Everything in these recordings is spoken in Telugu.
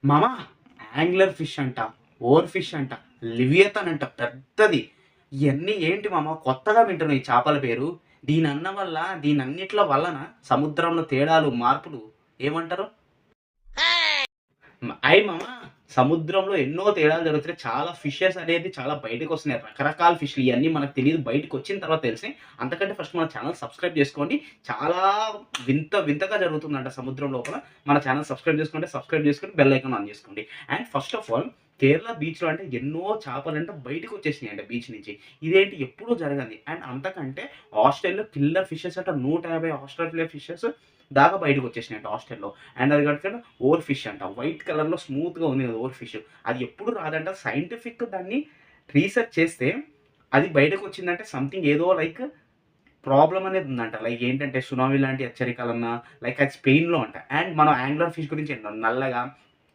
మామ యాంగ్లర్ ఫిష్ అంట, ఓవర్ ఫిష్ అంట, లివియతన్ అంట పెద్దది. ఇవన్నీ ఏంటి మామ కొత్తగా వింటున్నాయి ఈ చేపల పేరు. దీనన్న వల్ల దీనన్నిట్ల వలన సముద్రంలో తేడాలు, మార్పులు ఏమంటారు? మామ సముద్రంలో ఎన్నో తేడాలు జరుగుతున్నాయి. చాలా ఫిషెస్ అనేది చాలా బయటకు వస్తున్నాయి. రకరకాల ఫిష్‌లు ఇయన్నీ మనకు తెలీదు. బయటకి వచ్చిన తర్వాత తెలిసినాయి. అంతకంటే ఫస్ట్ మన ఛానల్ సబ్స్క్రైబ్ చేసుకోండి. చాలా వింతగా జరుగుతుందంట సముద్రం లోపల. మన ఛానల్ సబ్స్క్రైబ్ చేసుకొని బెల్ ఐకాన్ ఆన్ చేసుకోండి. And first of all Kerala బీచ్‌లో అంటే ఎన్నో చేపలంట బయటకి వచ్చేసినాయంట బీచ్ నుంచి. ఇదేంటి ఎప్పుడూ జరగంది. అండ్ అంతకంటే ఆస్ట్రేలియాలో కిల్లర్ ఫిషెస్ అంట 150 ఆస్ట్రేలియా ఫిషెస్ దాకా బయటకు వచ్చేసినాయంట హాస్టల్‌లో. అండ్ అది కాకుండా ఓవర్ ఫిష్ అంట. వైట్ కలర్‌లో స్మూత్‌గా ఉంది కదా ఓవర్ ఫిష్. అది ఎప్పుడు రాదంట. సైంటిఫిక్ దాన్ని రీసెర్చ్ చేస్తే అది బయటకు వచ్చిందంటే సంథింగ్ ఏదో లైక్ ప్రాబ్లమ్ అనేది ఉందంట. లైక్ ఏంటంటే సునామీ లాంటి హెచ్చరికలన్నా లైక్ అది స్పెయిన్‌లో అంట. అండ్ మనం యాంగ్లర్ ఫిష్ గురించి విన్నాం. నల్లగా,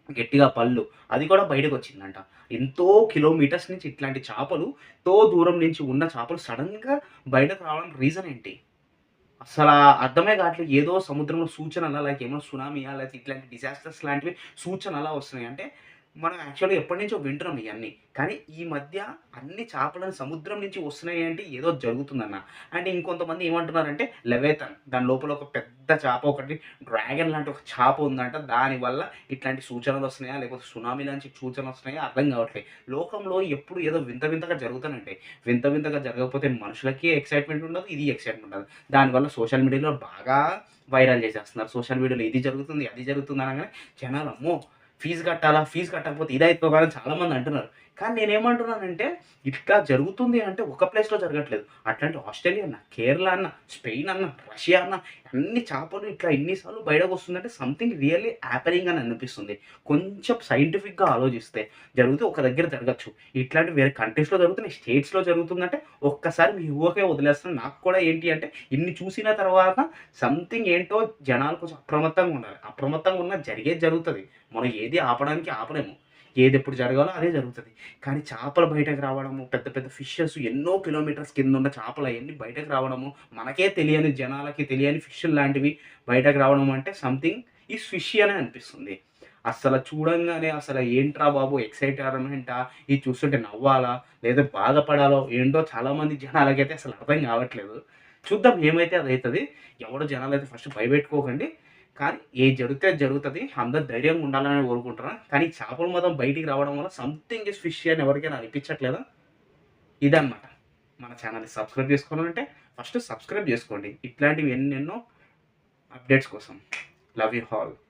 గట్టిగా పళ్ళు అది కూడా బయటకు వచ్చిందంట. ఎంతో కిలోమీటర్స్ నుంచి ఇట్లాంటి చేపలు, ఎంతో దూరం నుంచి ఉన్న చేపలు సడెన్‌గా బయటకు రావడానికి రీజన్ ఏంటి? అసలా అర్థమే కావట్లేదు. ఏదో సముద్రంలో సూచనలా లైక్ ఏమో సునామీయా లేకపోతే ఇట్లాంటి డిజాస్టర్స్ లాంటివి సూచనలా వస్తున్నాయి. అంటే మనం యాక్చువల్‌గా ఎప్పటినుంచో వింటున్నాం ఇయన్నీ. కానీ ఈ మధ్య అన్ని చేపలను సముద్రం నుంచి వస్తున్నాయి అంటే ఏదో జరుగుతుందన్న. అండ్ ఇంకొంతమంది ఏమంటున్నారంటే లెవియథాన్ దాని లోపల ఒక పెద్ద చేప ఒకటి డ్రాగన్ లాంటి ఒక చేప ఉందంట. దానివల్ల ఇట్లాంటి సూచనలు వస్తున్నాయా? లేకపోతే సునామీ లాంటి సూచనలు వస్తున్నాయా? అర్థం కావట్లేదు. లోకంలో ఎప్పుడు ఏదో వింత వింతగా జరుగుతూనే ఉంటాయి. వింత వింతగా జరగకపోతే మనుషులకి ఎక్సైట్‌మెంట్ ఉండదు. ఇది ఎక్సైట్‌మెంట్ ఉండదు. దానివల్ల సోషల్ మీడియాలో బాగా వైరల్ చేసేస్తున్నారు. సోషల్ మీడియాలో ఇది జరుగుతుంది, అది జరుగుతుంది అనగానే జనాలు అమ్మో! ఫీజు కట్టాలా? ఫీజు కట్టకపోతే ఇదయితదా అని చాలామంది అంటున్నారు. కానీ నేనేమంటున్నానంటే ఇట్లా జరుగుతుంది అంటే ఒక ప్లేస్‌లో జరగట్లేదు. అట్లాంటి ఆస్ట్రేలియా అన్న, కేరళ అన్న, స్పెయిన్ అన్న, రష్యా అన్న అన్ని చేపలు ఇట్లా ఇన్ని సార్లు బయటకొస్తుందంటే సంథింగ్ రియల్లీ హ్యాపెనింగ్ అని అనిపిస్తుంది. కొంచెం సైంటిఫిక్‌గా ఆలోచిస్తే జరిగితే ఒక దగ్గర జరగచ్చు. ఇట్లాంటివి వేరే కంట్రీస్‌లో జరుగుతున్నాయి. స్టేట్స్‌లో జరుగుతుందంటే ఒక్కసారి మీ ఊహకే వదిలేస్తున్నాను. నాకు కూడా ఏంటి అంటే ఇన్ని చూసిన తర్వాత సంథింగ్ ఏంటో జనాలు కొంచెం అప్రమత్తంగా ఉండాలి. అప్రమత్తంగా ఉన్నా జరిగేది జరుగుతది. మనం ఏది ఆపడానికి ఆపలేము. ఏదెప్పుడు జరగాలో అదే జరుగుతది. కానీ చేపలు బయటకు రావడము, పెద్ద పెద్ద ఫిషెస్ ఎన్నో కిలోమీటర్స్ కిందున్న చేపలు అయన్నీ బయటకు రావడము, మనకే తెలియని జనాలకి తెలియని ఫిష్‌ల్లాంటివి బయటకు రావడం అంటే సంథింగ్ ఈజ్ ఫిషీ అనే అనిపిస్తుంది. అస్సల చూడంగానే అసల ఏంట్రా బాబు ఎక్సైట్‌మెంటా? ఇది చూస్తుంటే నవ్వాలా? లేదా బాధపడాలో ఏంటో చాలామంది జనాలకైతే అసలు అర్థం కావట్లేదు. చూద్దాం ఏమైతే అదైతది. ఎవడు జనాలైతే ఫస్ట్ భయపెట్టుకోకండి. కానీ ఏది జరిగితే అది జరుగుతది. అందరూ ధైర్యంగా ఉండాలని కోరుకుంటున్నా. కానీ చేపలు మాత్రం బయటికి రావడం వల్ల సంథింగ్ ఈస్ ఫిషీ అని ఎవరికైనా అనిపించట్లేదా? ఇదన్నమాట. మన ఛానెల్‌ని సబ్స్క్రైబ్ చేసుకోవాలంటే ఫస్ట్ సబ్స్క్రైబ్ చేసుకోండి. ఇట్లాంటివి ఎన్నెన్నో అప్డేట్స్ కోసం. Love you all.